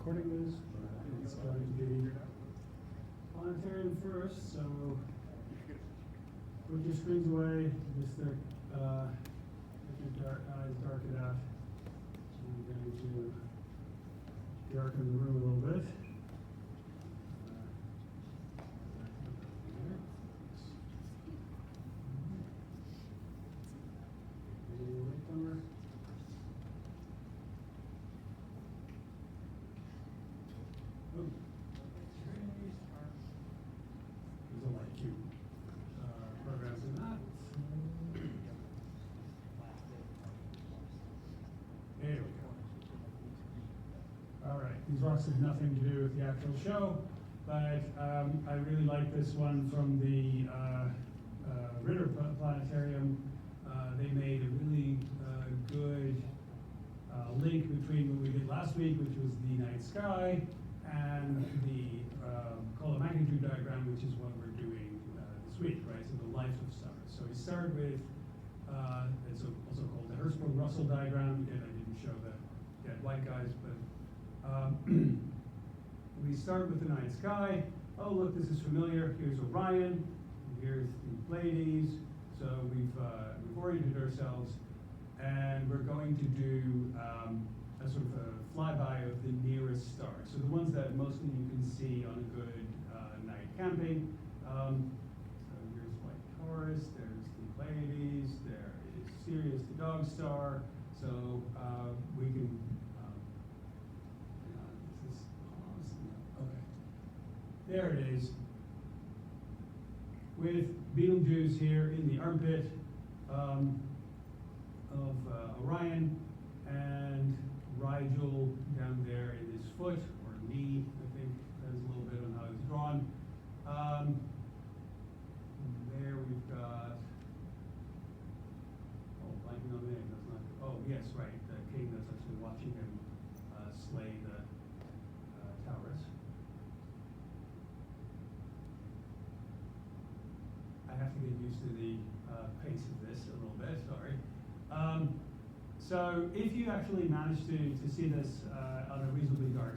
recording this, but it's going to be planetarium first, so put your screens away, just let your eyes darken out. I'm going to darken the room a little bit. Programs in that. There we go. All right, these rocks have nothing to do with the actual show, but I really like this one from the Ritter Planetarium. They made a really good link between what we did last week, which was the night sky, and the color magnitude diagram, which is what we're doing this week, right? So the life of stars. So we start with, it's also called the Hertzsprung-Russell diagram. Again, I didn't show the dead white guys, but we start with the night sky. Oh, look, this is familiar. Here's Orion. Here's the Pleiades. So we've oriented ourselves, and we're going to do a sort of a flyby of the nearest stars. So the ones that mostly you can see on a good night camping. So here's White Taurus, there's the Pleiades, there is Sirius the Dog Star. So we can, is this paused? No. Okay. There it is. With Betelgeuse here in the armpit of Orion, and Rigel down there in his foot, or knee, I think depends a little bit on how it's drawn. There we've got, oh, blanking on the name, that's not, oh, yes, right, the king that's actually watching him slay the Taurus. I have to get used to the pace of this a little bit, sorry. So if you actually manage to see this on a reasonably dark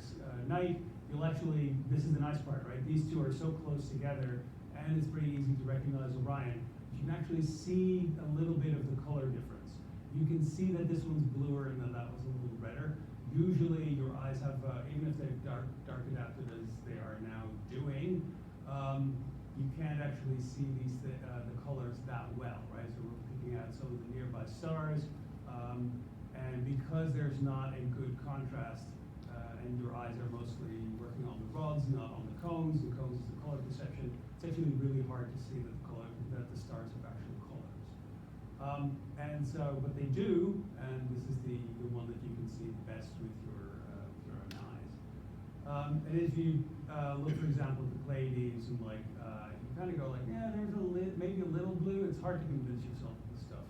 night, you'll actually, this is the nice part, right? These two are so close together, and it's pretty easy to recognize Orion. You can actually see a little bit of the color difference. You can see that this one's bluer and that that was a little redder. Usually your eyes have, even if they've dark adapted as they are now doing, you can't actually see these the colors that well, right? So we're picking out some of the nearby stars, and because there's not a good contrast, and your eyes are mostly working on the rods, not on the cones is the color perception, it's actually really hard to see that the stars have actual colors. And so, but they do, and this is the one that you can see best with your own eyes. And if you look, for example, at the Pleiades, and like, you kind of go like, yeah, there's maybe a little blue. It's hard to convince yourself of this stuff.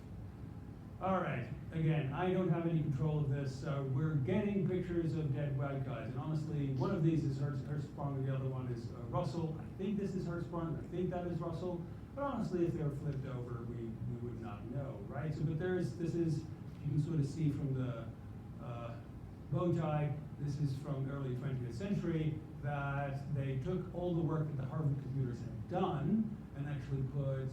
All right, again, I don't have any control of this, so we're getting pictures of dead white guys. And honestly, one of these is Hertzsprung, and the other one is Russell. I think this is Hertzsprung, I think that is Russell. But honestly, if they were flipped over, we would not know, right? So, but this is, you can sort of see from the bow tie, this is from early 20th century, that they took all the work that the Harvard computers had done and actually put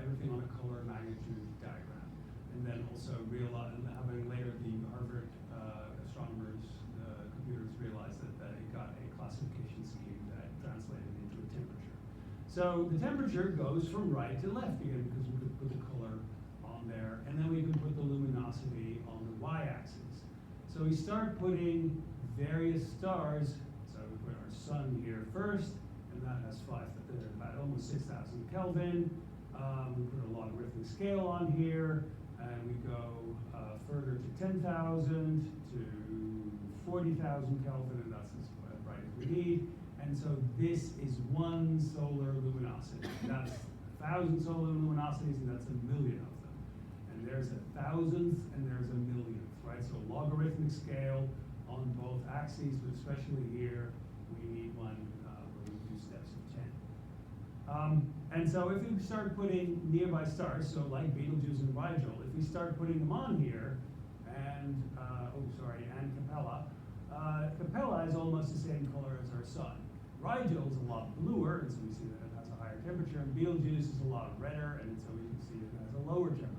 everything on a color magnitude diagram. And then also having later the Harvard astronomers, computers realized that it got a classification scheme that translated into a temperature. So the temperature goes from right to left again, because we could put the color on there, and then we could put the luminosity on the y-axis. So we start putting various stars. So we put our sun here first, and that has about almost 6,000 Kelvin. We put a logarithmic scale on here, and we go further to 10,000 to 40,000 Kelvin, and that's as bright as we need. And so this is one solar luminosity. That's 1,000 solar luminosities, and that's 1,000,000 of them. And there's 1,000th, and there's 1,000,000th, right? So logarithmic scale on both axes, but especially here, we need one where we do steps of 10. And so if we start putting nearby stars, so like Betelgeuse and Rigel, if we start putting them on here, and Capella, Capella is almost the same color as our sun. Rigel is a lot bluer, and so we see that it has a higher temperature, and Betelgeuse is a lot redder, and so we can see it has a lower temperature.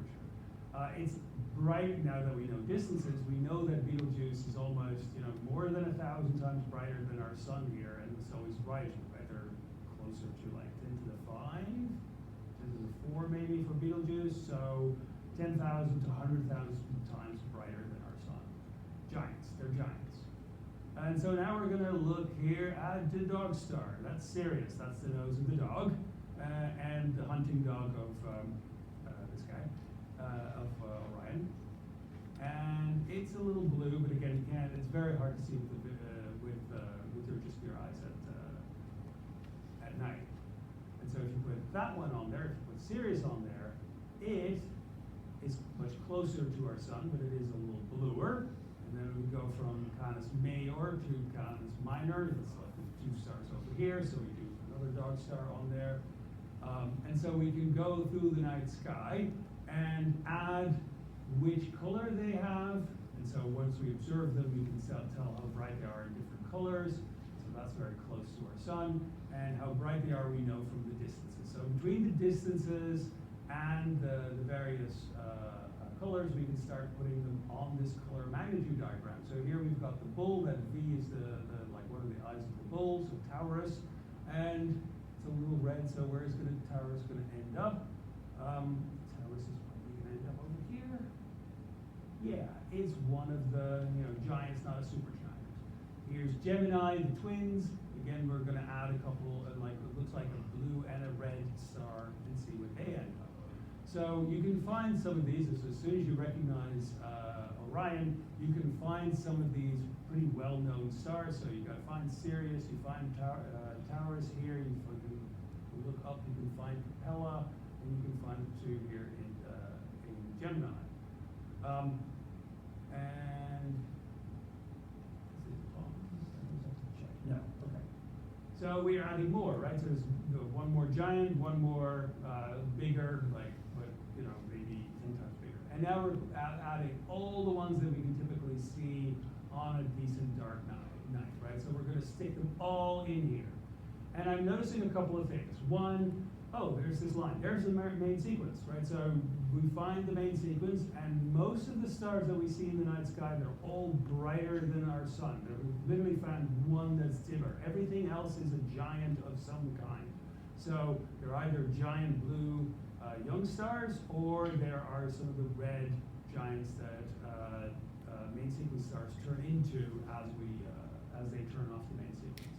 It's bright now that we know distances. We know that Betelgeuse is almost, more than 1,000 times brighter than our sun here, and so is Rigel, right? They're closer to like 10 to the 5, 10 to the 4 maybe for Betelgeuse, so 10,000 to 100,000 times brighter than our sun. Giants, they're giants. And so now we're going to look here at the dog star. That's Sirius, that's the nose of the dog, and the hunting dog of this guy, of Orion. And it's a little blue, but again, it's very hard to see with just your eyes at night. And so if you put that one on there, if you put Sirius on there, it is much closer to our sun, but it is a little bluer. And then we go from Canis Major to Canis Minor. It's like the 2 stars over here, so we do another dog star on there. And so we can go through the night sky and add which color they have. And so once we observe them, we can tell how bright they are in different colors. So that's very close to our sun. And how bright they are, we know from the distances. So between the distances and the various colors, we can start putting them on this color magnitude diagram. So here we've got the bull, that V is the like one of the eyes of the bull, so Taurus, and it's a little red, so where is Taurus going to end up? Taurus is probably going to end up over here. Yeah, it's one of the giants, not a supergiant. Here's Gemini, the twins. Again, we're going to add a couple, like it looks like a blue and a red star, and see what they end up. So you can find some of these, as soon as you recognize Orion, you can find some of these pretty well-known stars. So you got to find Sirius, you find Taurus here, you look up, you can find Capella, and you can find it too here in Gemini. And is it Tom? No, okay. So we are adding more, right? So there's one more giant, one more bigger, like, maybe 10 times bigger. And now we're adding all the ones that we can typically see on a decent dark night, right? So we're going to stick them all in here. And I'm noticing a couple of things. One, there's this line. There's the main sequence, right? So we find the main sequence, and most of the stars that we see in the night sky, they're all brighter than our sun. We've literally found one that's dimmer. Everything else is a giant of some kind. So they're either giant blue young stars, or there are some of the red giants that main sequence stars turn into as they turn off the main sequence.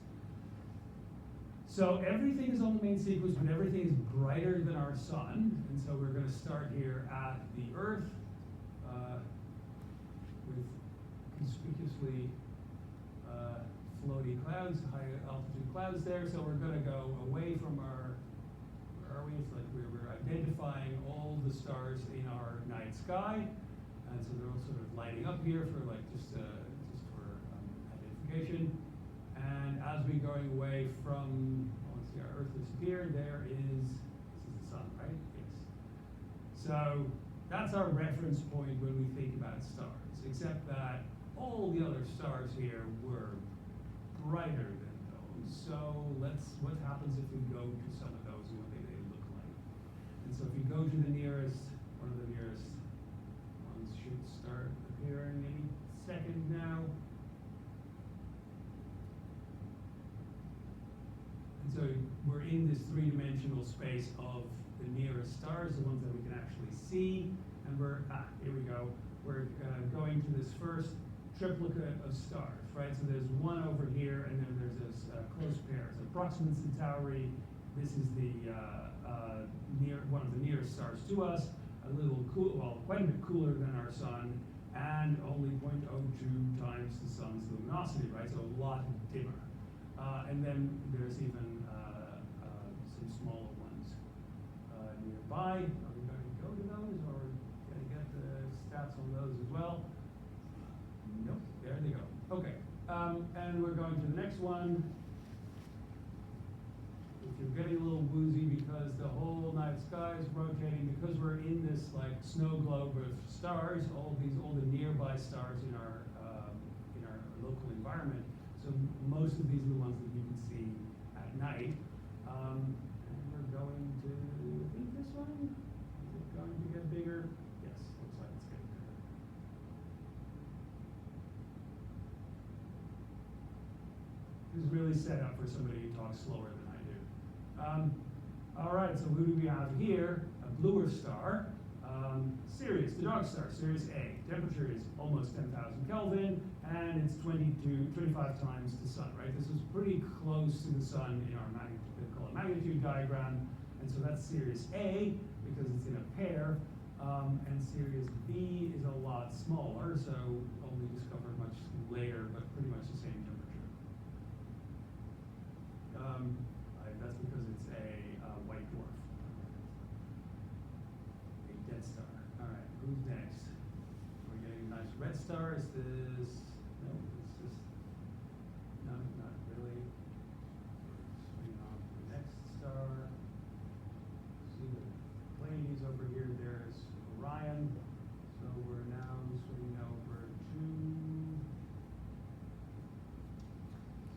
So everything is on the main sequence, but everything is brighter than our sun. And so we're going to start here at the Earth with conspicuously floaty clouds, high altitude clouds there. So we're going to go away from our, where are we? It's like we're identifying all the stars in our night sky. And so they're all sort of lighting up here for like just for identification. And as we're going away from, let's see, our Earth disappeared, this is the sun, right? Yes. So that's our reference point when we think about stars, except that all the other stars here were brighter than those. So what happens if we go to some of those and what they look like? And so if you go to the nearest, one of the nearest ones should start appearing any second now. And so we're in this three-dimensional space of the nearest stars, the ones that we can actually see. And here we go. We're going to this first triplicate of stars, right? So there's one over here, and then there's this close pair. So Proxima Centauri, this is the one of the nearest stars to us, a little cool, well, quite a bit cooler than our sun, and only 0.02 times the sun's luminosity, right? So a lot dimmer. And then there's even some smaller ones nearby. Are we going to go to those, or are we going to get the stats on those as well? Nope, there they go. Okay, and we're going to the next one. If you're getting a little woozy because the whole night sky is rotating, because we're in this like snow globe of stars, all the nearby stars in our local environment, So most of these are the ones that you can see at night. And we're going to, I think this one, is it going to get bigger? Yes, looks like it's getting bigger. This is really set up for somebody who talks slower than I do. All right, so who do we have here? A bluer star. Sirius, the dog star, Sirius A. Temperature is almost 10,000 Kelvin, and it's 25 times the sun, right? This is pretty close to the sun in our magnitude diagram, and so that's Sirius A, because it's in a pair, and Sirius B is a lot smaller, so only discovered much later, but pretty much the same temperature. That's because it's a white dwarf. A dead star. All right, who's next? We're getting a nice red star. Is this? No, it's just no, not really. Swing on to the next star. See the Pleiades over here. There's Orion. So we're now swinging over to.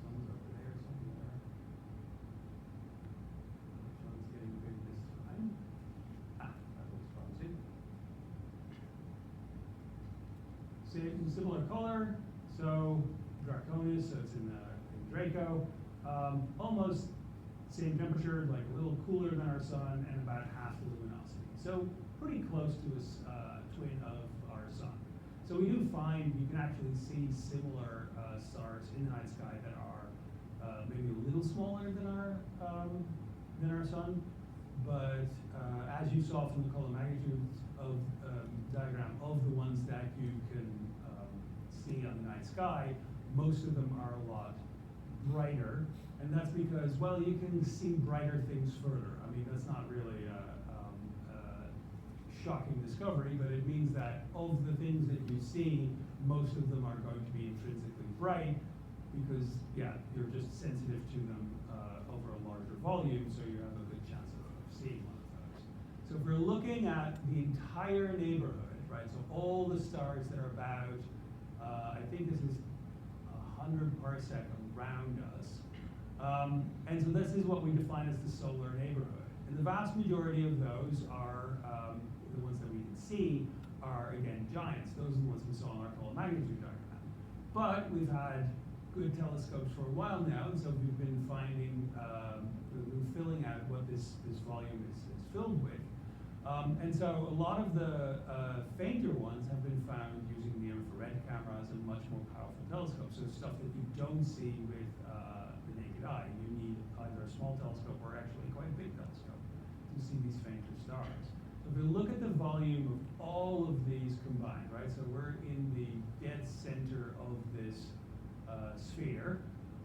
Sun's over there, something there. Which one's getting big this time? Ah, that looks promising. Similar color, so Draconis, so it's in Draco. Almost same temperature, like a little cooler than our sun, and about half the luminosity. So pretty close to a twin of our sun. So we do find you can actually see similar stars in the night sky that are maybe a little smaller than our sun, but as you saw from the color magnitude of diagram of the ones that you can see on the night sky, most of them are a lot brighter, and that's because, well, you can see brighter things further. I mean, that's not really a shocking discovery, but it means that of the things that you see, most of them are going to be intrinsically bright because, yeah, you're just sensitive to them over a larger volume, so you have a good chance of seeing one of those. So if we're looking at the entire neighborhood, right, so all the stars that are about, I think this is 100 parsec around us, and so this is what we define as the solar neighborhood. And the vast majority of those are, the ones that we can see are, again, giants. Those are the ones we saw in our color magnitude diagram. But we've had good telescopes for a while now, and so we've been finding, we've been filling out what this volume is filled with. And so a lot of the fainter ones have been found using the infrared cameras and much more powerful telescopes. So stuff that you don't see with the naked eye. You need either a small telescope or actually quite a big telescope to see these fainter stars. So if we look at the volume of all of these combined, right? So we're in the dead center of this sphere,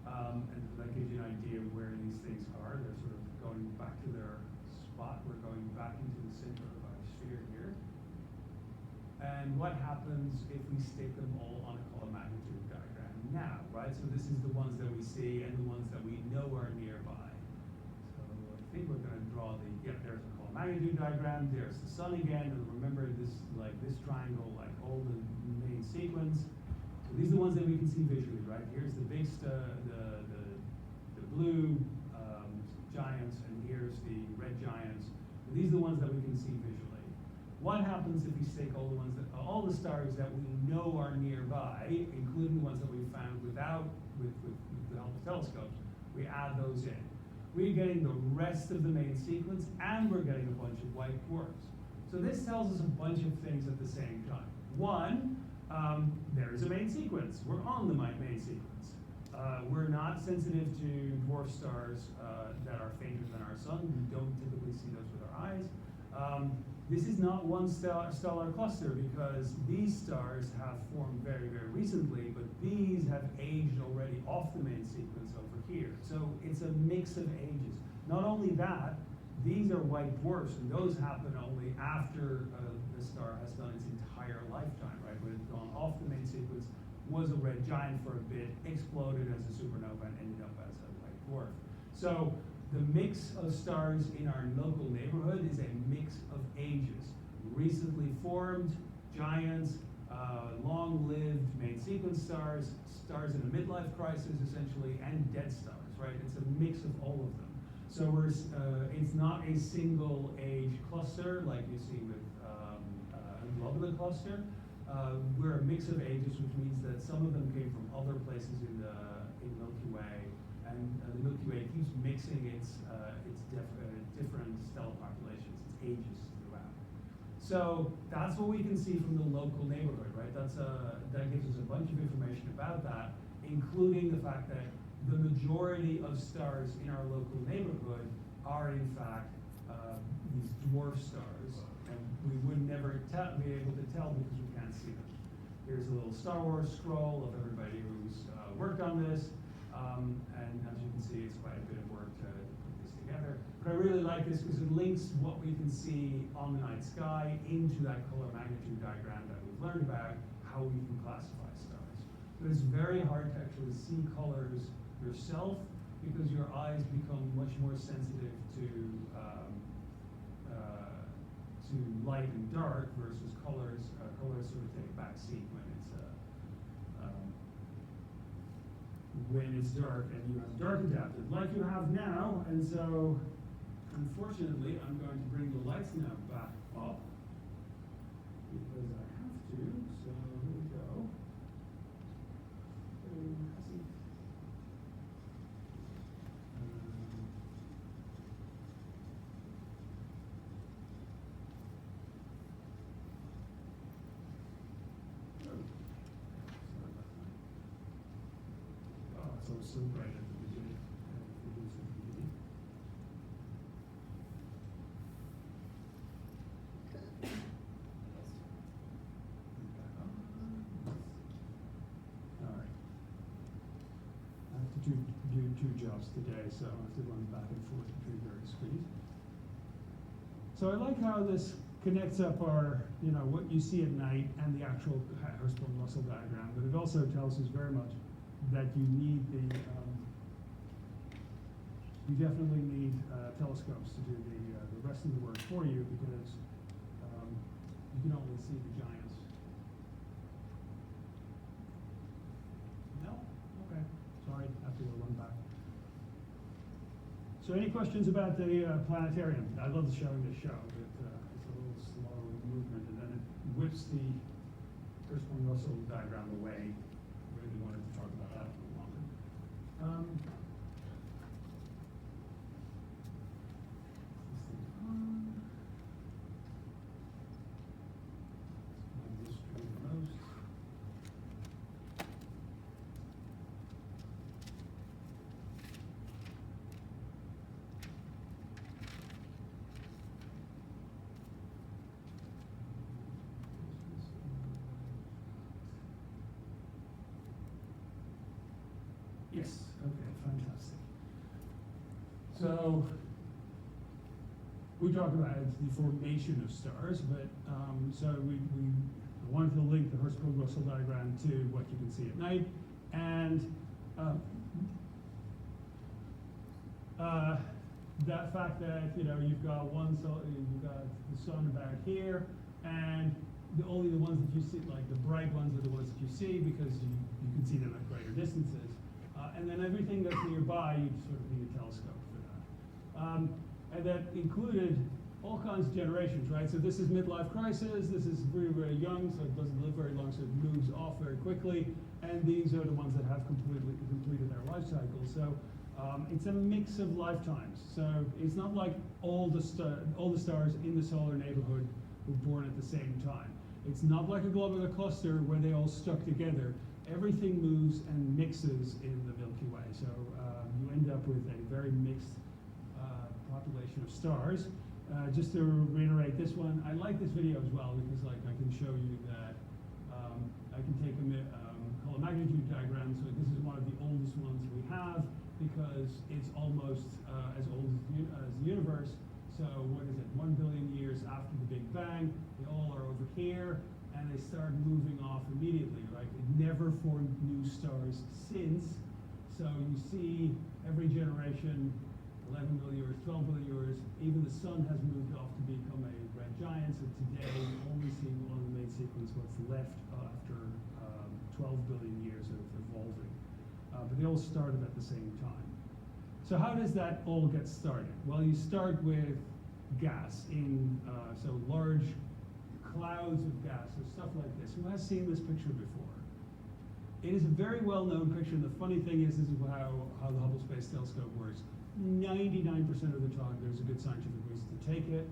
and that gives you an idea of where these things are. They're sort of going back to their spot. We're going back into the center of our sphere here. And what happens if we stick them all on a color magnitude diagram now, right? So this is the ones that we see and the ones that we know are nearby. So I think we're going to draw the, yeah, there's a color magnitude diagram. There's the sun again, and remember this, like this triangle, like all the main sequence. So these are the ones that we can see visually, right? Here's the big the blue giants, and here's the red giants. So these are the ones that we can see visually. What happens if we stick all the stars that we know are nearby, including the ones that we found with the help of telescopes? We add those in. We're getting the rest of the main sequence, and we're getting a bunch of white dwarfs. So this tells us a bunch of things at the same time. One, there is a main sequence. We're on the main sequence. We're not sensitive to dwarf stars that are fainter than our sun. We don't typically see those with our eyes. This is not one stellar cluster because these stars have formed very, very recently, but these have aged already off the main sequence over here. So it's a mix of ages. Not only that, these are white dwarfs, and those happen only after the star has done its entire lifetime, right? When it's gone off the main sequence, was a red giant for a bit, exploded as a supernova, and ended up as a white dwarf. So the mix of stars in our local neighborhood is a mix of ages. Recently formed giants, long-lived main sequence stars, stars in a midlife crisis essentially, and dead stars, right? It's a mix of all of them. So it's not a single age cluster like you see with a globular cluster. We're a mix of ages, which means that some of them came from other places in Milky Way, and the Milky Way keeps mixing its different stellar populations, its ages throughout. So that's what we can see from the local neighborhood, right? That gives us a bunch of information about that, including the fact that the majority of stars in our local neighborhood are in fact these dwarf stars, and we would never be able to tell because we can't see them. Here's a little Star Wars scroll of everybody who's worked on this, and as you can see, it's quite a bit of work to put this together. But I really like this because it links what we can see on the night sky into that color magnitude diagram that we've learned about, how we can classify stars. But it's very hard to actually see colors yourself because your eyes become much more sensitive to light and dark versus colors. Colors sort of take a back seat when it's dark and you have dark adapted, like you have now. And so, unfortunately, I'm going to bring the lights now back up because I have to. So here we go. So it's so bright at the beginning. All right. I have to do two jobs today, so I have to run back and forth between various screens. So I like how this connects up our, what you see at night and the actual Hirschsprung-Russell diagram, but it also tells us very much that you need you definitely need telescopes to do the rest of the work for you because you can only see the giants. No? Okay. Sorry, I have to go run back. So any questions about the planetarium? I love showing this show, but it's a little slow movement, and then it whips the Hirschsprung-Russell diagram away. Really wanted to talk about that a little longer. Yes, okay, fantastic. So, we talked about the formation of stars, but so we wanted to link the Hirschsprung-Russell diagram to what you can see at night, and that fact that you've got you've got the sun about here, and only the ones that you see, like the bright ones, are the ones that you see because you can see them at greater distances. And then everything that's nearby, you sort of need a telescope for that. And that included all kinds of generations, right? So this is midlife crisis, this is very, very young, so it doesn't live very long, so it moves off very quickly. And these are the ones that have completed their life cycle. So it's a mix of lifetimes. So it's not like all the stars in the solar neighborhood were born at the same time. It's not like a globular cluster where they all stuck together. Everything moves and mixes in the Milky Way, so you end up with a very mixed population of stars. Just to reiterate this one, I like this video as well because I can show you that I can take a color magnitude diagram. So this is one of the oldest ones we have because it's almost as old as the universe. So what is it, 1 billion years after the Big Bang, they all are over here. And they start moving off immediately, right? It never formed new stars since. So you see every generation 11 billion years, 12 billion years. Even the sun has moved off to become a red giant, so today we only see one of the main sequence, what's left after 12 billion years of evolving. But they all started at the same time. So how does that all get started? Well, you start with gas in, so large clouds of gas, so stuff like this. Who has seen this picture before? It is a very well-known picture, and the funny thing is, this is how the Hubble Space Telescope works. 99% of the time, there's a good scientific reason to take it.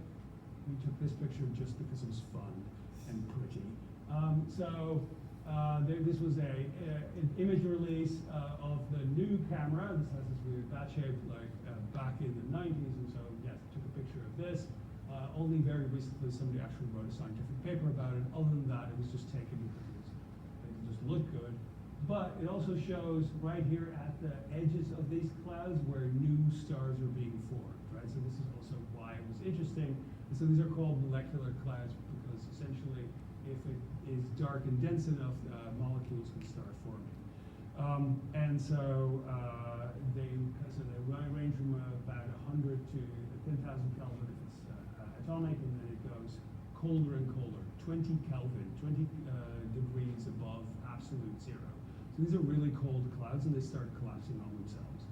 We took this picture just because it was fun and pretty. This was an image release of the new camera. This has this weird bat shape, like back in the 90s, and so yes, took a picture of this. Only very recently, somebody actually wrote a scientific paper about it. Other than that, it was just taken because it just looked good. But it also shows right here at the edges of these clouds where new stars are being formed, right? So this is also why it was interesting. And so these are called molecular clouds because essentially if it is dark and dense enough, molecules can start forming. They range from about 100 to 10,000 Kelvin if it's atomic, and then it goes colder and colder, 20 Kelvin, 20 degrees above absolute zero. So these are really cold clouds, and they start collapsing on themselves.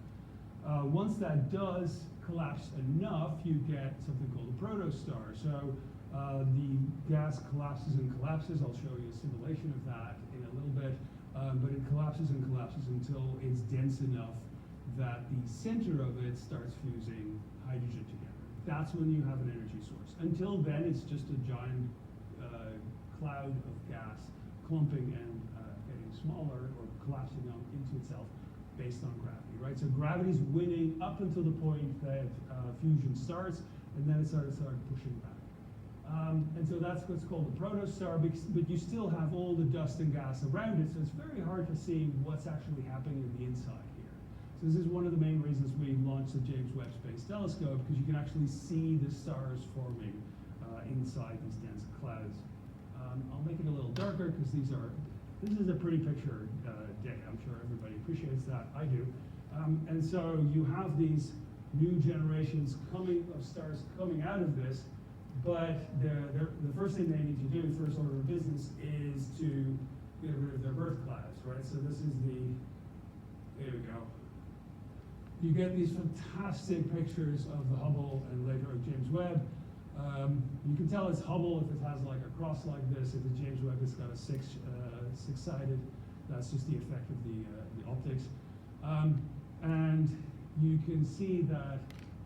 Once that does collapse enough, you get something called a protostar. So the gas collapses and collapses. I'll show you a simulation of that in a little bit. But it collapses and collapses until it's dense enough that the center of it starts fusing hydrogen together. That's when you have an energy source. Until then, it's just a giant cloud of gas clumping and getting smaller or collapsing into itself based on gravity, right? So gravity's winning up until the point that fusion starts, and then it starts pushing back. And so that's what's called a protostar, but you still have all the dust and gas around it, so it's very hard to see what's actually happening in the inside here. So this is one of the main reasons we launched the James Webb Space Telescope, because you can actually see the stars forming inside these dense clouds. I'll make it a little darker because this is a pretty picture day. I'm sure everybody appreciates that. I do. And so you have these new generations of stars coming out of this, but the first thing they need to do, first order of business, is to get rid of their birth clouds, right? So this is there we go. You get these fantastic pictures of the Hubble and later of James Webb. You can tell it's Hubble if it has like a cross like this. If it's James Webb, it's got a six-sided. That's just the effect of the optics. And you can see that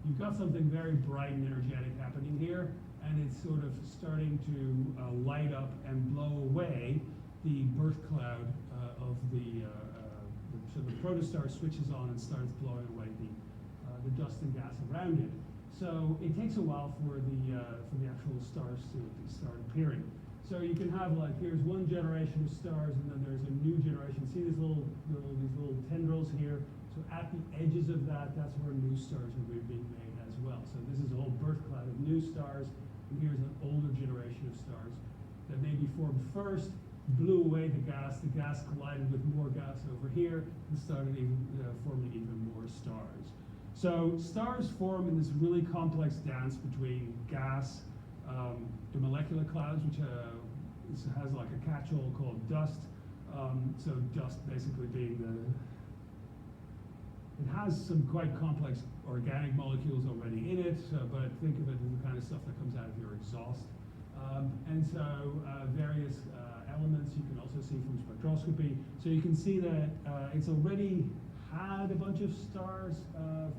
you've got something very bright and energetic happening here, and it's sort of starting to light up and blow away the birth cloud of so the protostar switches on and starts blowing away the dust and gas around it. So it takes a while for the actual stars to start appearing. So you can have here's one generation of stars, and then there's a new generation. See these little tendrils here? So at the edges of that's where new stars are being made as well. So this is a whole birth cloud of new stars, and here's an older generation of stars that maybe formed first, blew away the gas collided with more gas over here, and started forming even more stars. So stars form in this really complex dance between gas, the molecular clouds, which has like a catch-all called dust. So dust basically being it has some quite complex organic molecules already in it, but think of it as the kind of stuff that comes out of your exhaust. And so various elements you can also see from spectroscopy. So you can see that it's already had a bunch of stars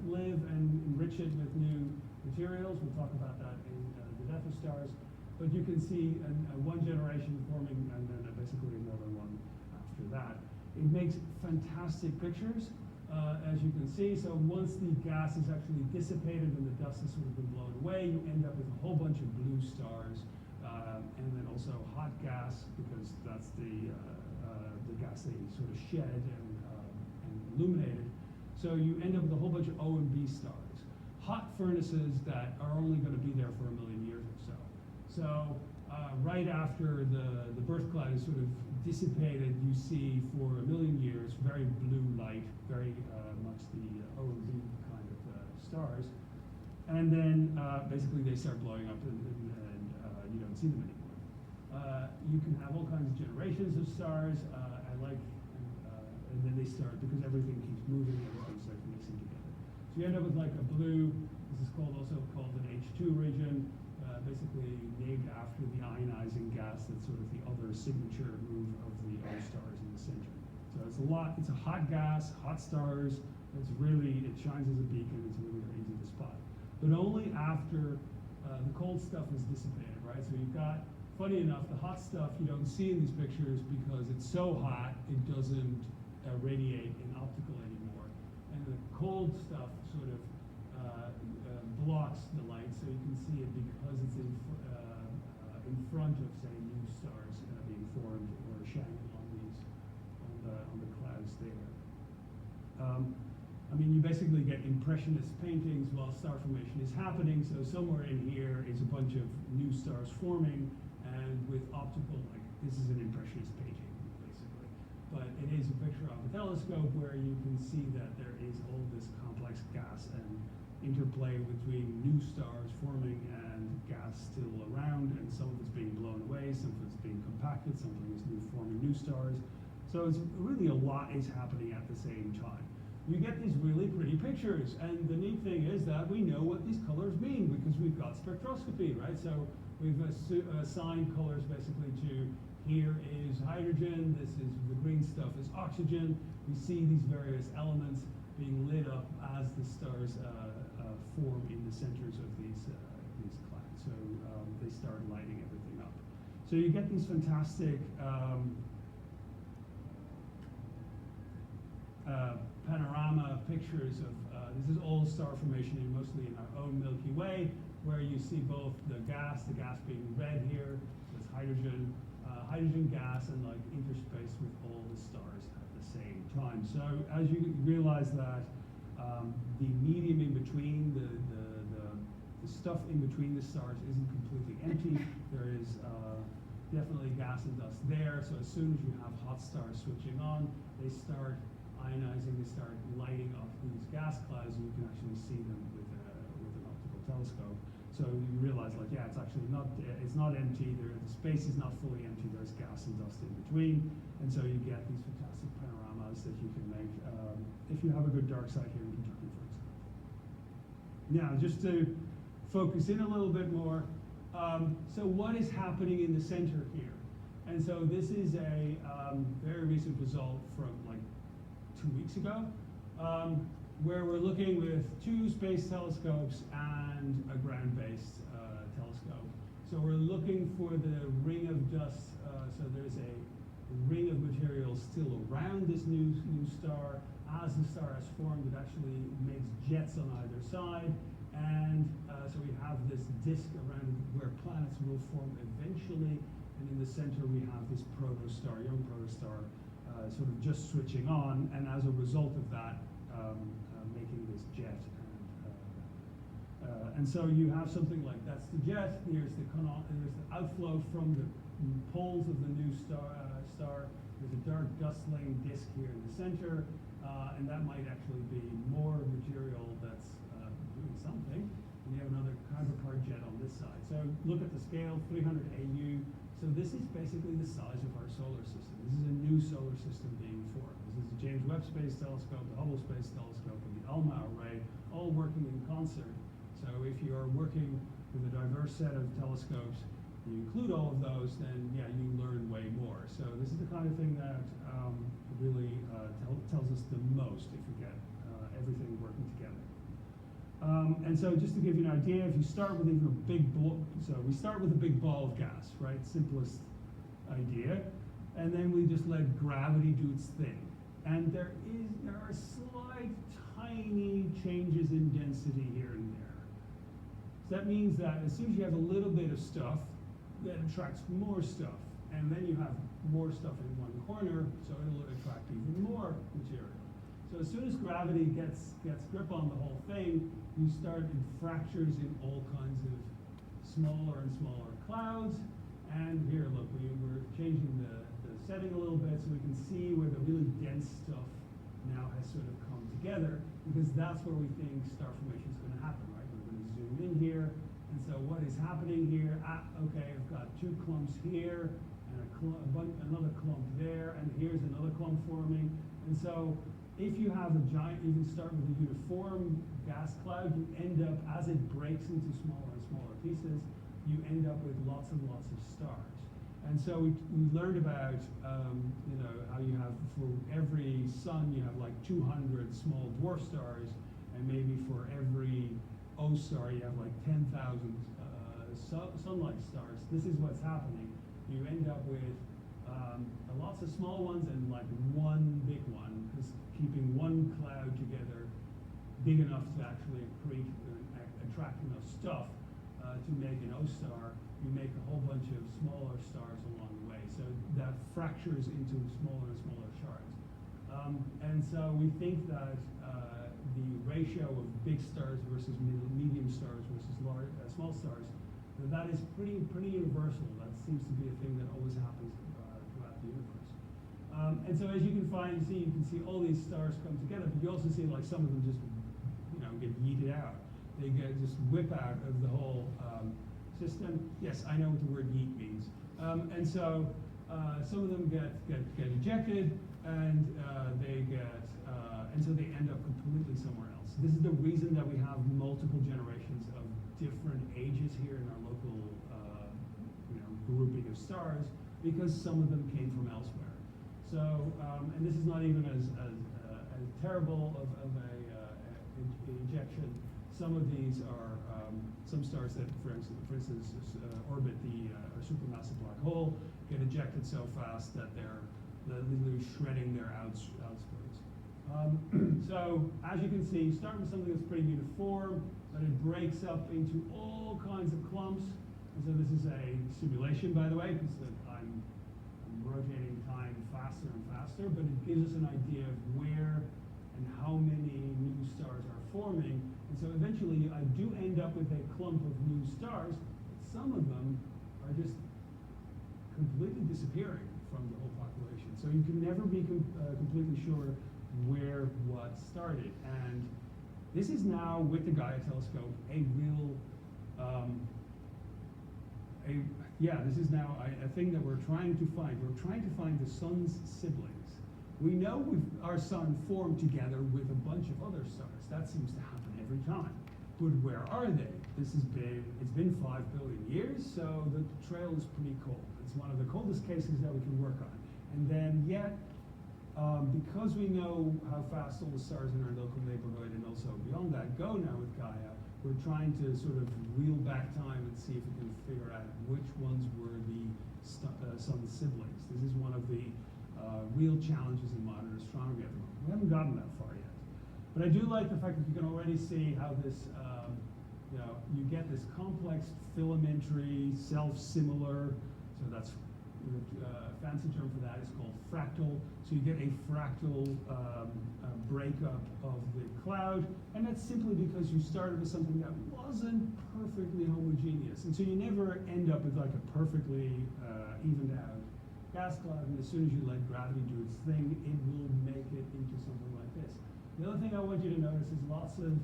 live and enrich it with new materials. We'll talk about that in the death of stars. But you can see one generation forming and then basically another one after that. It makes fantastic pictures, as you can see. So once the gas is actually dissipated and the dust has sort of been blown away, you end up with a whole bunch of blue stars, and then also hot gas, because that's the gas they sort of shed and illuminated. So you end up with a whole bunch of O and B stars, hot furnaces that are only going to be there for 1 million years or so. So right after the birth cloud is sort of dissipated, you see for 1 million years very blue light, very much the O and B kind of stars. And then basically they start blowing up and you don't see them anymore. You can have all kinds of generations of stars. And then they start, because everything keeps moving, everything starts mixing together. So you end up with like a blue, this is also called an H2 region, basically named after the ionizing gas that's sort of the other signature move of the O stars in the center. So it's a hot gas, hot stars, it shines as a beacon, it's really very easy to spot. But only after the cold stuff has dissipated, right? So you've got, funny enough, the hot stuff you don't see in these pictures because it's so hot, it doesn't radiate in optical anymore. And the cold stuff sort of blocks the light, so you can see it because it's in front of, say, new stars being formed or shining on the clouds there. I mean, you basically get impressionist paintings while star formation is happening, so somewhere in here is a bunch of new stars forming, and with optical, like, this is an impressionist painting, basically. But it is a picture of a telescope where you can see that there is all this complex gas and interplay between new stars forming and gas still around, and some of it's being blown away, some of it's being compacted, something is forming new stars. So it's really a lot is happening at the same time. You get these really pretty pictures, and the neat thing is that we know what these colors mean because we've got spectroscopy, right? So we've assigned colors basically to, here is hydrogen, this is the green stuff is oxygen. We see these various elements being lit up as the stars form in the centers of these clouds. So they start lighting everything up. So you get these fantastic panorama pictures of, this is all star formation mostly in our own Milky Way, where you see both the gas being red here, with hydrogen gas, and like interspaced with all the stars at the same time. So as you realize that the medium in between, the stuff in between the stars isn't completely empty. There is definitely gas and dust there. So as soon as you have hot stars switching on, they start ionizing, they start lighting up these gas clouds, and you can actually see them with an optical telescope. So you realize, like, yeah, it's actually not, it's not empty, the space is not fully empty, there's gas and dust in between, and so you get these fantastic panoramas that you can make if you have a good dark side here in Kentucky, for example. Now, just to focus in a little bit more, so what is happening in the center here? And so this is a very recent result from like 2 weeks ago, where we're looking with 2 space telescopes and a ground-based telescope. So we're looking for the ring of dust. So there's a ring of material still around this new star. As the star has formed, it actually makes jets on either side. And so we have this disk around where planets will form eventually. And in the center, we have this protostar, young protostar, sort of just switching on. And as a result of that, making this jet. And so you have something like, that's the jet, there's the outflow from the poles of the new star. There's a dark dust-laying disk here in the center, and that might actually be more material that's doing something. And you have another counterpart jet on this side. So look at the scale, 300 AU. So this is basically the size of our solar system. This is a new solar system being formed. This is the James Webb Space Telescope, the Hubble Space Telescope, and the ALMA array, all working in concert. So if you are working with a diverse set of telescopes, you include all of those, then yeah, you learn way more. So this is the kind of thing that really tells us the most if you get everything working together. And so just to give you an idea, if you start with even a big ball, so we start with a big ball of gas, right? Simplest idea. And then we just let gravity do its thing. And there are slight, tiny changes in density here and there. So that means that as soon as you have a little bit of stuff, that attracts more stuff. And then you have more stuff in one corner, so it'll attract even more material. So as soon as gravity gets grip on the whole thing, you start in fractures in all kinds of smaller and smaller clouds. And here, look, we're changing the setting a little bit so we can see where the really dense stuff now has sort of come together. together, because that's where we think star formation is going to happen, right? We're going to zoom in here, and so what is happening here? Okay, I've got two clumps here, and another clump there, and here's another clump forming. And so if you have a giant, you can start with a uniform gas cloud, you end up, as it breaks into smaller and smaller pieces, you end up with lots and lots of stars. And so we learned about, how you have, for every sun, you have like 200 small dwarf stars, and maybe for every O star, you have like 10,000 sunlight stars. This is what's happening. You end up with lots of small ones and like one big one, because keeping one cloud together big enough to actually attract enough stuff to make an O star, you make a whole bunch of smaller stars along the way. So that fractures into smaller and smaller shards. And so we think that the ratio of big stars versus medium stars versus small stars, that is pretty universal. That seems to be a thing that always happens throughout the universe. And so as you can see all these stars come together, but you also see like some of them just get yeeted out. They just whip out of the whole system. Yes, I know what the word yeet means. And so some of them get ejected, and so they end up completely somewhere else. This is the reason that we have multiple generations of different ages here in our local grouping of stars, because some of them came from elsewhere. So, and this is not even as terrible of a ejection. Some of these are some stars that, for instance, orbit the supermassive black hole, get ejected so fast that they're literally shredding their outskirts. So, as you can see, start with something that's pretty uniform, but it breaks up into all kinds of clumps. And so this is a simulation, by the way, because I'm rotating time faster and faster, but it gives us an idea of where and how many new stars are forming. And so eventually I do end up with a clump of new stars, but some of them are just completely disappearing from the whole population. So you can never be completely sure where what started. And this is now, with the Gaia telescope, a real, this is now a thing that we're trying to find. We're trying to find the sun's siblings. We know our sun formed together with a bunch of other stars. That seems to happen every time. But where are they? It's been 5 billion years, so the trail is pretty cold. It's one of the coldest cases that we can work on. And then yet, because we know how fast all the stars in our local neighborhood and also beyond that go now with Gaia, we're trying to sort of reel back time and see if we can figure out which ones were the sun's siblings. This is one of the real challenges in modern astronomy at the moment. We haven't gotten that far yet. But I do like the fact that you can already see how this, you get this complex filamentary, self-similar, so that's a fancy term for that is called fractal. So you get a fractal breakup of the cloud, and that's simply because you started with something that wasn't perfectly homogeneous. And so you never end up with like a perfectly evened out gas cloud, and as soon as you let gravity do its thing, it will make it into something like this. The other thing I want you to notice is lots of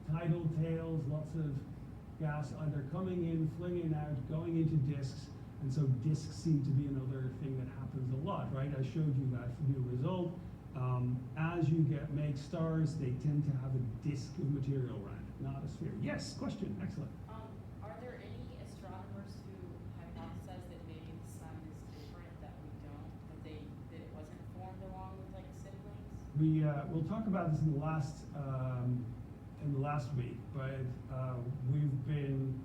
tidal tails, lots of gas either coming in, flinging out, going into disks, and so disks seem to be another thing that happens a lot, right? I showed you that new result. As you make stars, they tend to have a disk of material around it, not a sphere. Yes, question, excellent. Are there any astronomers who hypothesize that maybe the sun is different, that we don't, that it wasn't formed along with like siblings? We'll talk about this in the last week, but we've been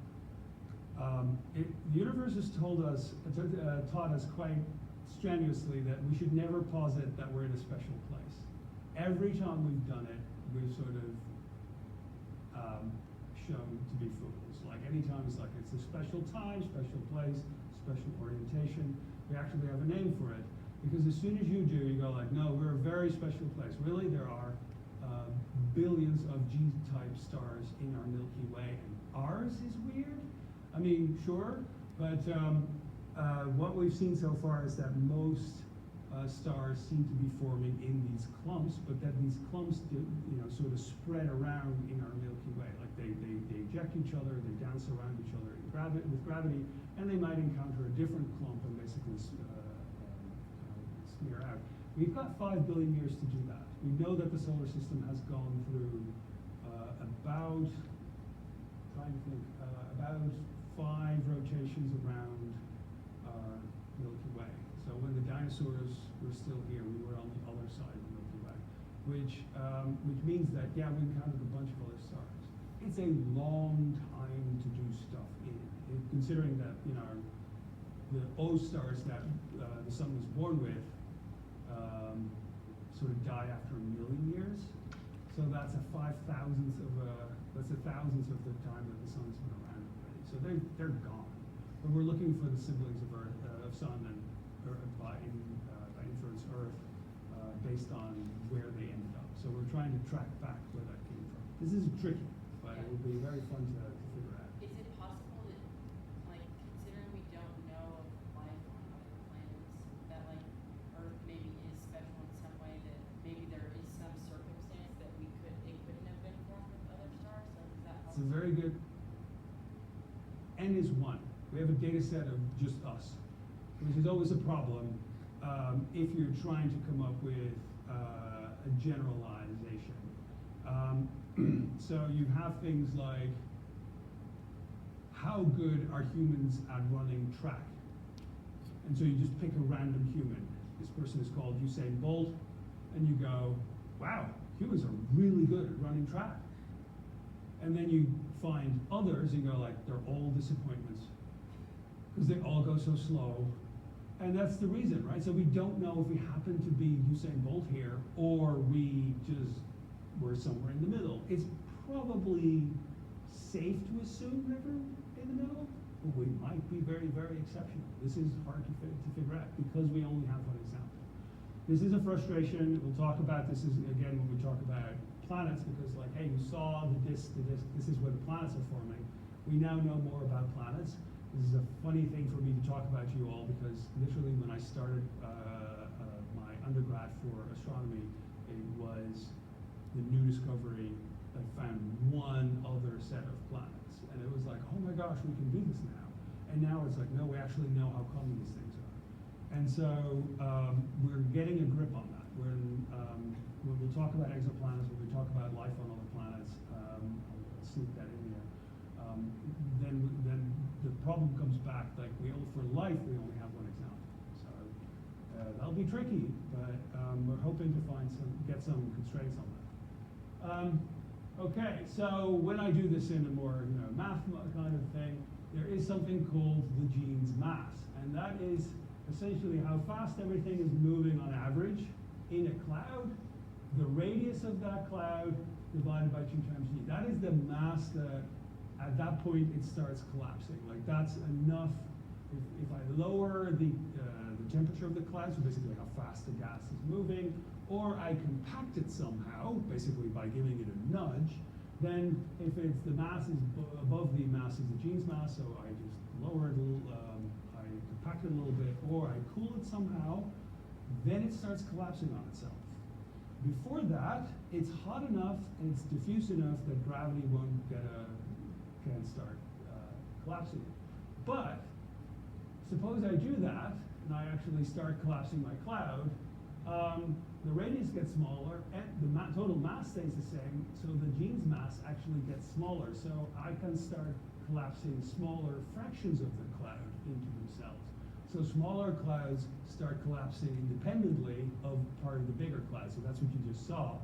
the universe has taught us quite strenuously that we should never posit that we're in a special place. Every time we've done it, we've sort of shown to be fools. Like anytime it's like it's a special time, special place, special orientation. We actually have a name for it, because as soon as you do, you go like, no, we're a very special place. Really, there are billions of G-type stars in our Milky Way, and ours is weird. I mean, sure, but what we've seen so far is that most stars seem to be forming in these clumps, but that these clumps do, sort of spread around in our Milky Way. Like they eject each other, they dance around each other with gravity, and they might encounter a different clump and basically smear out. We've got 5 billion years to do that. We know that the solar system has gone through about 5 rotations around our Milky Way. So when the dinosaurs were still here, we were on the other side of the Milky Way, which means that, yeah, we encountered a bunch of other stars. It's a long time to do stuff in, considering that, the O stars that the sun was born with sort of die after 1 million years. So that's a 5,000th of that's a thousandth of the time that the sun has been around already. So they're gone. But we're looking for the siblings of Earth, of Sun and by inference Earth, based on where they ended up. So we're trying to track back where that came from. This is tricky, but it will be very fun to figure out. Is it possible that, like, considering we don't know of life on other planets, that like Earth maybe is special in some way, that maybe there is some circumstance that it couldn't have been formed with other stars? Like, is that It's a possible? very good. N is 1. We have a data set of just us, which is always a problem if you're trying to come up with a generalization. So you have things like, how good are humans at running track? And so you just pick a random human. This person is called Usain Bolt, and you go, wow, humans are really good at running track. And then you find others and go like, they're all disappointments, because they all go so slow. And that's the reason, right? So we don't know if we happen to be Usain Bolt here, or we just were somewhere in the middle. It's probably safe to assume that we're in the middle, but we might be very, very exceptional. This is hard to figure out because we only have one example. This is a frustration. We'll talk about this again when we talk about planets, because like, hey, you saw the disk, this is where the planets are forming. We now know more about planets. This is a funny thing for me to talk about to you all, because literally when I started my undergrad for astronomy, it was the new discovery that found one other set of planets. And it was like, oh my gosh, we can do this now. And now it's like, no, we actually know how common these things are. And so we're getting a grip on that. When we'll talk about exoplanets, when we talk about life on other planets, I'll sneak that in here. Then the problem comes back, like for life, we only have one example. So that'll be tricky, but we're hoping to get some constraints on that. Okay, so when I do this in a more math kind of thing, there is something called the gene's mass, and that is essentially how fast everything is moving on average in a cloud, the radius of that cloud divided by 2 times g. That is the mass that at that point it starts collapsing. Like that's enough. If I lower the temperature of the cloud, so basically how fast the gas is moving, or I compact it somehow, basically by giving it a nudge, then if it's the mass is above the mass of the gene's mass, so I just lower it a little, I compact it a little bit, or I cool it somehow, then it starts collapsing on itself. Before that, it's hot enough and it's diffuse enough that gravity can start collapsing it. But suppose I do that and I actually start collapsing my cloud. The radius gets smaller and the total mass stays the same, so the gene's mass actually gets smaller. So I can start collapsing smaller fractions of the cloud into themselves. So smaller clouds start collapsing independently of part of the bigger cloud. So that's what you just saw.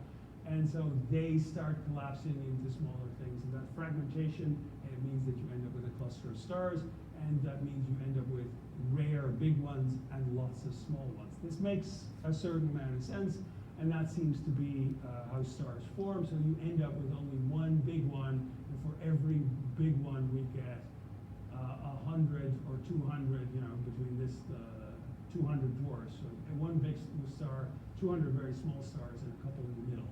And so they start collapsing into smaller things. And that fragmentation, it means that you end up with a cluster of stars, and that means you end up with rare big ones and lots of small ones. This makes a certain amount of sense, and that seems to be how stars form. So you end up with only one big one, and for every big one we get 100 or 200, between this 200 dwarfs. So one big star, 200 very small stars, and a couple in the middle.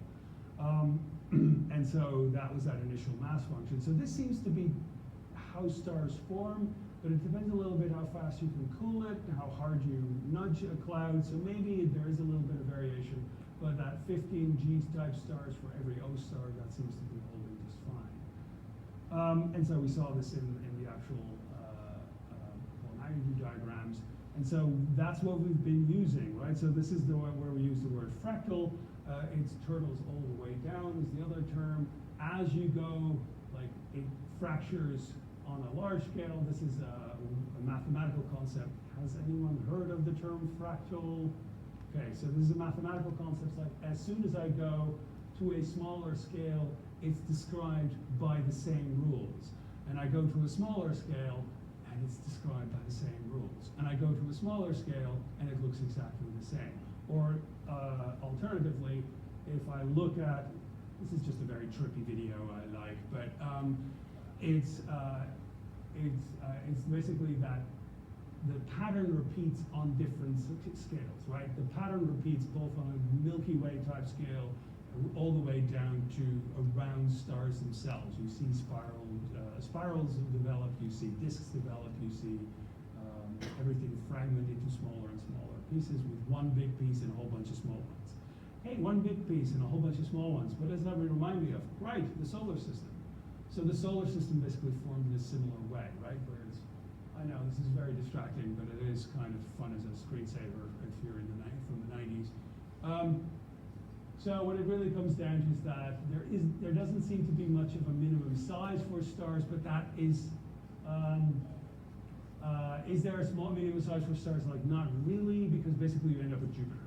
And so that was that initial mass function. So this seems to be how stars form. but it depends a little bit how fast you can cool it, how hard you nudge a cloud, so maybe there is a little bit of variation, but that 15 G-type stars for every O star, that seems to be holding just fine. And so we saw this in the actual magnitude diagrams, and so that's what we've been using, right? So this is the one where we use the word fractal. It's turtles all the way down is the other term. As you go, like it fractures on a large scale. This is a mathematical concept. Has anyone heard of the term fractal? Okay, so this is a mathematical concept. Like as soon as I go to a smaller scale, it's described by the same rules. And I go to a smaller scale, and it's described by the same rules. And I go to a smaller scale, and it looks exactly the same. Or alternatively, if I look at, this is just a very trippy video I like, but it's basically that the pattern repeats on different scales, right? The pattern repeats both on a Milky Way type scale all the way down to around stars themselves. You see spirals develop, you see disks develop, you see everything fragment into smaller and smaller pieces with one big piece and a whole bunch of small ones. Hey, one big piece and a whole bunch of small ones. What does that remind me of? Right, the solar system. So the solar system basically formed in a similar way, right? Where it's, I know this is very distracting, but it is kind of fun as a screensaver if you're in from the 90s. So what it really comes down to is that there doesn't seem to be much of a minimum size for stars, but that is there a small minimum size for stars? Like not really, because basically you end up with Jupiter.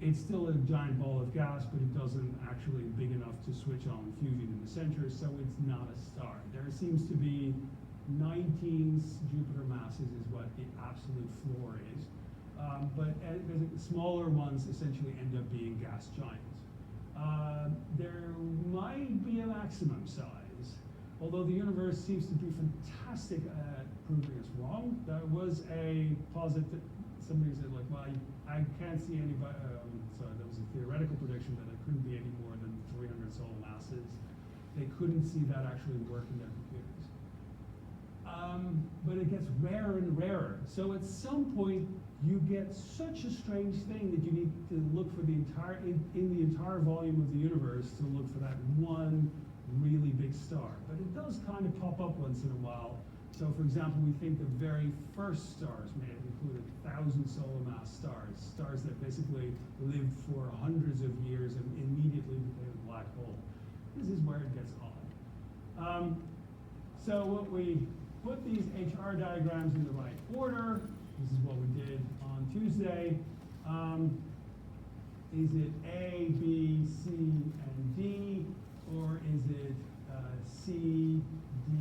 It's still a giant ball of gas, but it doesn't actually big enough to switch on fusion in the center, so it's not a star. There seems to be 19 Jupiter masses is what the absolute floor is. But smaller ones essentially end up being gas giants. There might be a maximum size, although the universe seems to be fantastic at proving us wrong. That was a posit that somebody said, like, well, I can't see anybody, so that was a theoretical prediction that it couldn't be any more than 300 solar masses. They couldn't see that actually work in their computers. But it gets rarer and rarer. So at some point, you get such a strange thing that you need to look for the entire, in the entire volume of the universe to look for that one really big star. But it does kind of pop up once in a while. So for example, we think the very first stars may have included 1,000 solar mass stars, stars that basically lived for hundreds of years and immediately became a black hole. This is where it gets odd. So what we put these HR diagrams in the right order. This is what we did on Tuesday. Is it A, B, C, and D, or is it C, D,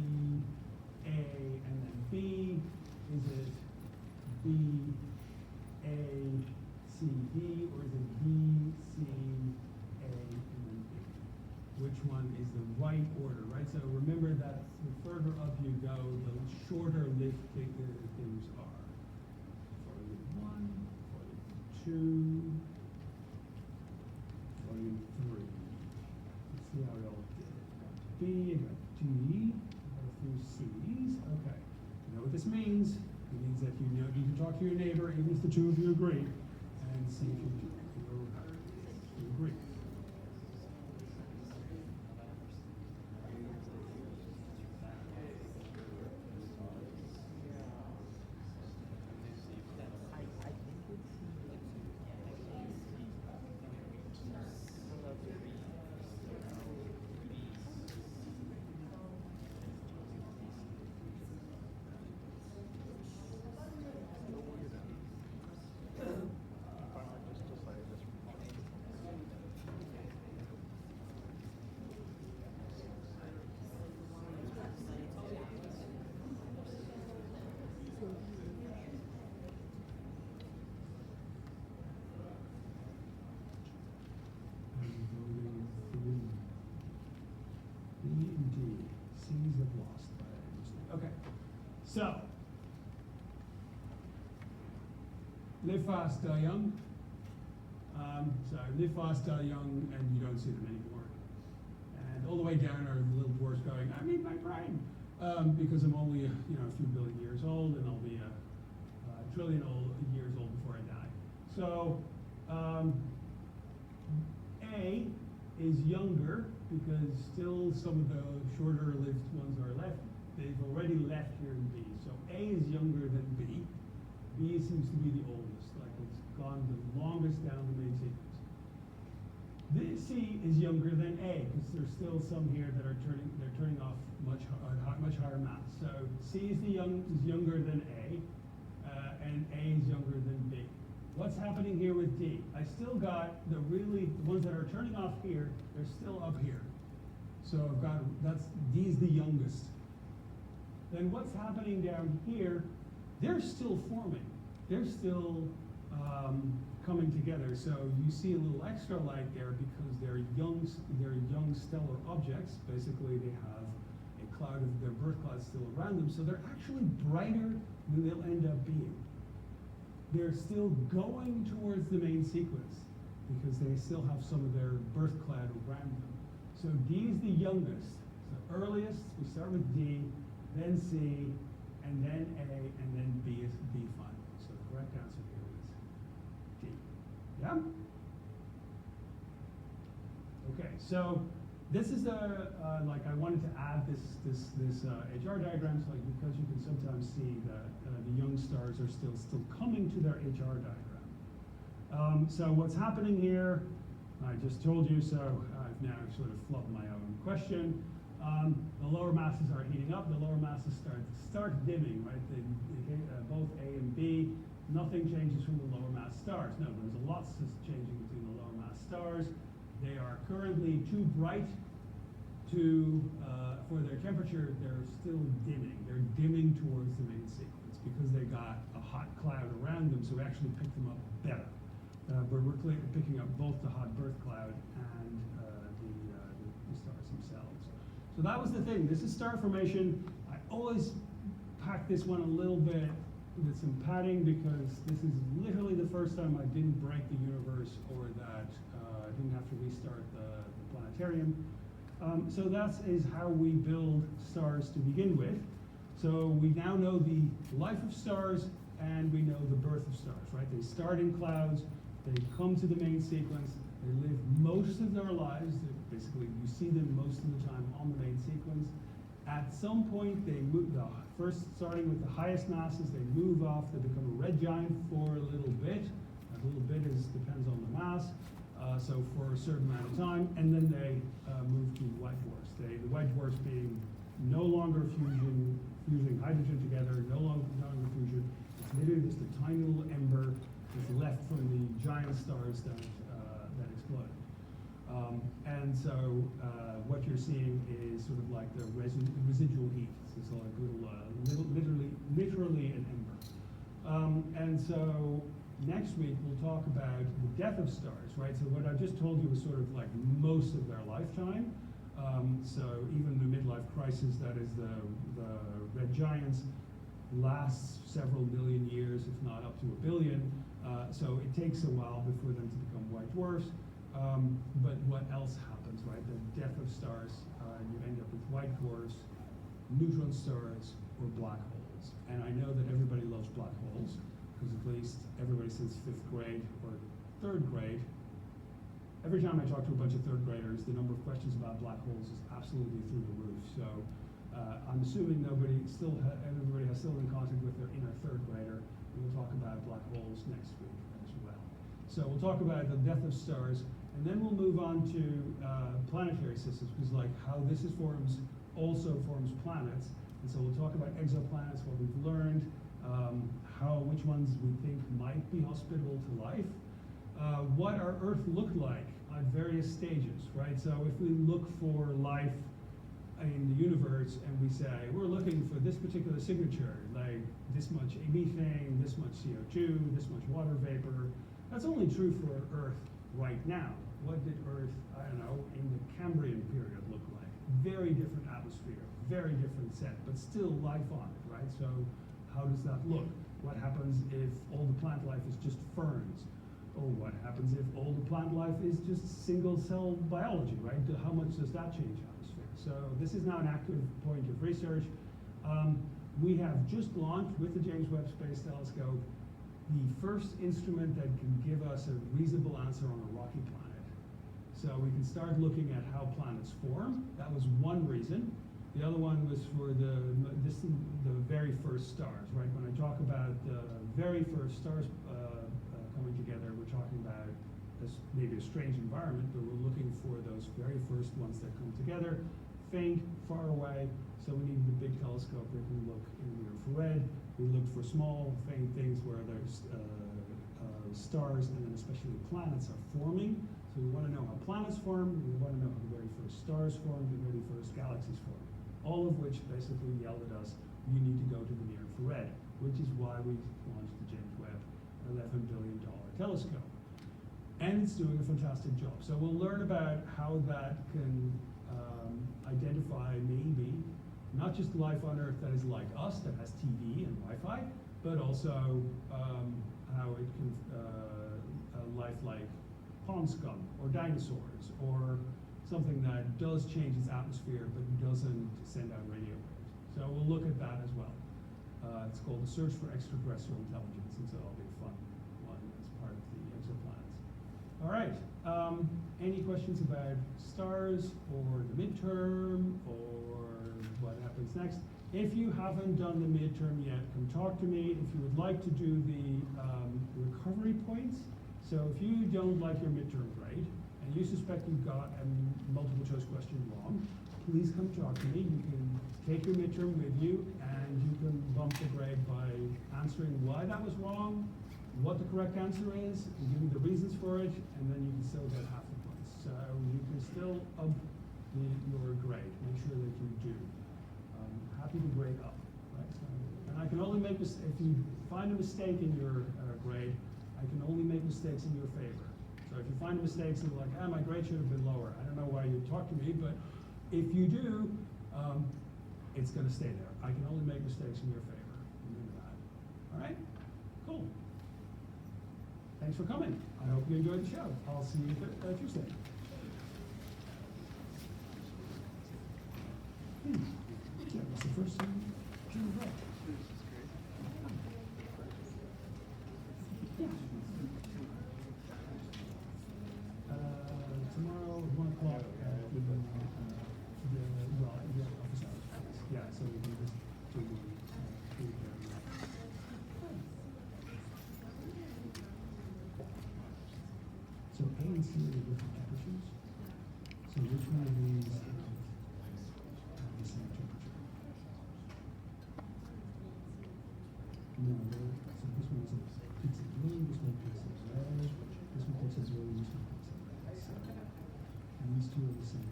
A, and then B? Is it B, A, C, D, or is it B, C, A, and then B? Which one is the right order, right? So remember that the further up you go, the shorter things are. Volume 1, volume 2, volume 3. Let's see how we all did. Got B, I got D, I got a few C's. Okay. You know what this means? It means that you know you can talk to your neighbor, even if the two of you agree, and see if you agree. C's have lost by mistake. Okay, so live fast, die young. Live fast, die young, and you don't see them anymore. And all the way down are the little dwarfs going, I need my brain. because I'm only a few billion years old, and I'll be a trillion years old before I die. So A is younger because still some of the shorter lived ones are left. They've already left here in B. So A is younger than B. B seems to be the oldest, like it's gone the longest down the main sequence. The C is younger than A because there's still some here that are turning off much higher mass. So C is younger than A, and A is younger than B. What's happening here with D? I still got the ones that are turning off here, they're still up here. So I've got, D is the youngest. Then what's happening down here, they're still forming. They're still coming together. So you see a little extra light there because they're young stellar objects. Basically they have a cloud of their birth cloud still around them. So they're actually brighter than they'll end up being. They're still going towards the main sequence because they still have some of their birth cloud around them. So D is the youngest. So earliest, we start with D, then C, and then A, and then B is B final. So the correct answer here is D. Yeah? Okay, so this is I wanted to add this HR diagram, so because you can sometimes see that the young stars are still coming to their HR diagram. So what's happening here, I just told you, so I've now sort of flubbed my own question. The lower masses are heating up, the lower masses start dimming, right? Both A and B, nothing changes from the lower mass stars. No, there's lots that's changing between the lower mass stars. They are currently too bright for their temperature. They're still dimming. They're dimming towards the main sequence because they got a hot cloud around them, so we actually picked them up better. But we're picking up both the hot birth cloud and the stars themselves. So that was the thing. This is star formation. I always pack this one a little bit with some padding because this is literally the first time I didn't break the universe or that I didn't have to restart the planetarium. So that is how we build stars to begin with. So we now know the life of stars and we know the birth of stars, right? They start in clouds, they come to the main sequence, they live most of their lives, basically you see them most of the time on the main sequence. At some point they move, starting with the highest masses, they move off, they become a red giant for a little bit. A little bit depends on the mass. So for a certain amount of time, and then they move to white dwarfs. The white dwarfs being no longer fusing hydrogen together, no longer fusion. It's literally just a tiny little ember that's left from the giant stars that exploded. And so what you're seeing is sort of like the residual heat. So it's like literally an ember. And so next week we'll talk about the death of stars, right? So what I just told you was sort of like most of their lifetime. So even the midlife crisis, that is the red giants, lasts several million years, if not up to 1 billion. So it takes a while before them to become white dwarfs. But what else happens, right? The death of stars, you end up with white dwarfs, neutron stars, or black holes. And I know that everybody loves black holes, because at least everybody since 5th grade or 3rd grade, every time I talk to a bunch of 3rd graders, the number of questions about black holes is absolutely through the roof. So I'm assuming everybody has still in contact with their inner 3rd grader. And we'll talk about black holes next week as well. So we'll talk about the death of stars, and then we'll move on to planetary systems, because like how this also forms planets. And so we'll talk about exoplanets, what we've learned, which ones we think might be hospitable to life, what our Earth looked like at various stages, right? So if we look for life in the universe and we say, we're looking for this particular signature, like this much methane, this much CO2, this much water vapor, that's only true for Earth right now. What did Earth, I don't know, in the Cambrian period look like? Very different atmosphere, very different set, but still life on it, right? So how does that look? What happens if all the plant life is just ferns? Or what happens if all the plant life is just single cell biology, right? How much does that change atmosphere? So this is now an active point of research. We have just launched with the James Webb Space Telescope the first instrument that can give us a reasonable answer on a rocky planet. So we can start looking at how planets form. That was one reason. The other one was for the very first stars, right? When I talk about the very first stars coming together, we're talking about maybe a strange environment, but we're looking for those very first ones that come together, faint, far away. So we needed a big telescope that can look in the infrared. We looked for small, faint things where there's stars and then especially planets are forming. So we want to know how planets form, we want to know how the very first stars formed, the very first galaxies formed. All of which basically yelled at us, you need to go to the near infrared, which is why we launched the James Webb $11 billion telescope. And it's doing a fantastic job. So we'll learn about how that can identify maybe not just life on Earth that is like us, that has TV and Wi-Fi, but also how it can life like pond scum or dinosaurs or something that does change its atmosphere but doesn't send out radio waves. So we'll look at that as well. It's called the Search for Extraterrestrial Intelligence, and so it'll be a fun one as part of the exoplanets. All right. Any questions about stars or the midterm or what happens next? If you haven't done the midterm yet, come talk to me. If you would like to do the recovery points, so if you don't like your midterm grade and you suspect you've got a multiple choice question wrong, please come talk to me. You can take your midterm with you and you can bump the grade by answering why that was wrong, what the correct answer is, and giving the reasons for it, and then you can still get half the points. So you can still up your grade. Make sure that you do. Happy to grade up, right? So, and I can only make if you find a mistake in your grade, I can only make mistakes in your favor. So if you find mistakes and like, my grade should have been lower, I don't know why you talk to me, but if you do, it's going to stay there. I can only make mistakes in your favor. Remember that. All right? Cool. Thanks for coming. I hope you enjoyed the show. I'll see you Tuesday. Yeah, that's the first time. Tomorrow, 1 o'clock at the office hours. Yeah, so we can just do so A and C are different temperatures. So which one of these have the same temperature? No, so this one is pizza blue, this one picks up red, this one picks up blue, this one picks up red. So, and these two are the same.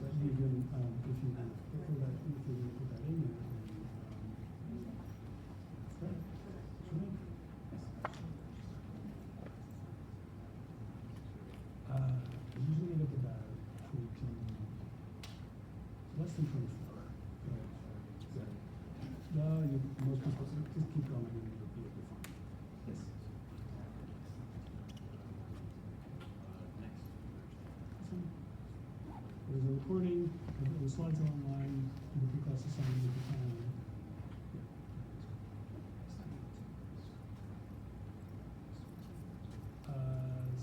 But you can, if you put that in there, usually end up about 20, less than 24. So, no, most people just keep going and you'll be fine. Yes. There's a recording, the slides are online, you can class assignment if you can.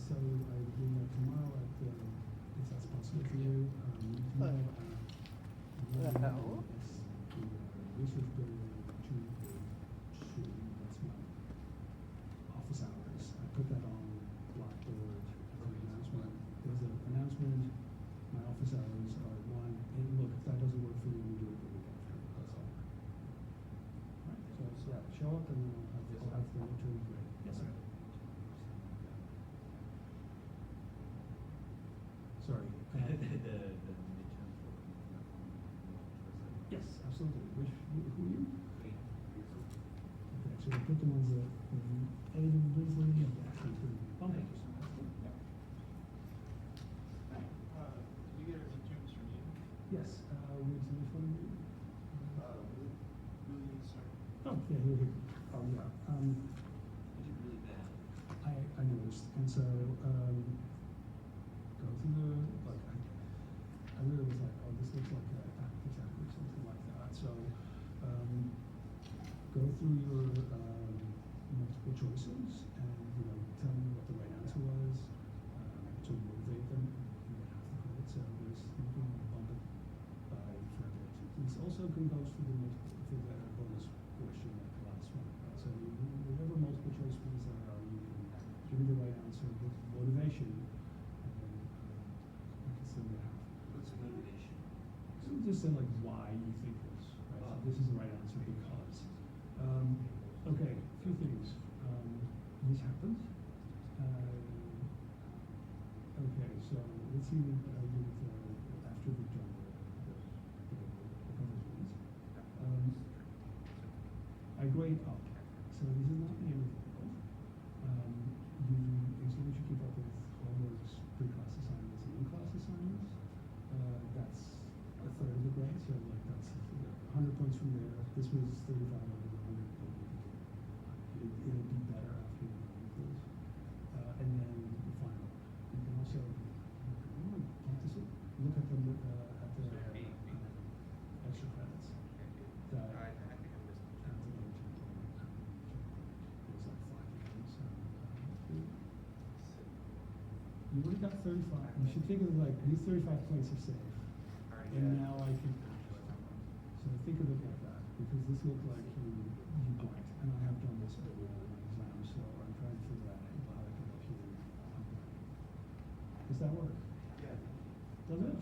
So I do that tomorrow at if that's possible for you. Tomorrow Hello. it's the research building 282. That's my office hours. I put that on Blackboard as an announcement. There's an announcement. My office hours are 1. And look, if that doesn't work for you, we do it the week after. That's all. Right. So yeah, show up and I'll have the midterm grade. Yes, sir. Sorry. Yes, absolutely. Who are you? Okay, so we put them on the Aiden Brinsley. Yeah, so it's gonna be bumping. Did you get our midterms from you? Yes, we have some fun. Really, sorry. Oh, yeah, here. Oh, yeah. You did really bad. I noticed, and so, go exactly, something like that. So, go through your multiple choices and, tell me what the right answer was, to motivate them, and get half the credit. So there's, you can bump it by further. This also can go for the bonus question like the last one. Right? So whatever multiple choice ones there are, you can give me the right answer with motivation, and then you can still get half. What's motivation? So just say like why you think this, right? So this is the right answer because. Okay, a few things. This happens. Okay, so let's see what I did after we've done the proposals. I grade up. So this is not the end of the world. As long as you keep up with homeworks, pre-class assignments, and in-class assignments, that's a third of the grade. So like that's 100 points from there. This was 35 over the 100. It'll be better after you quiz. And then the final. You can also practice it. Look at the extra credits. That I think I missed the chance. It was like 5 games. You already got 35. You should think of like these 35 points are safe. And now I can. So think of it like that, because this looked like you blanked, and I have done this before in my exam, so I'm trying to figure out how I can help you. Does that work? Yeah. Does it?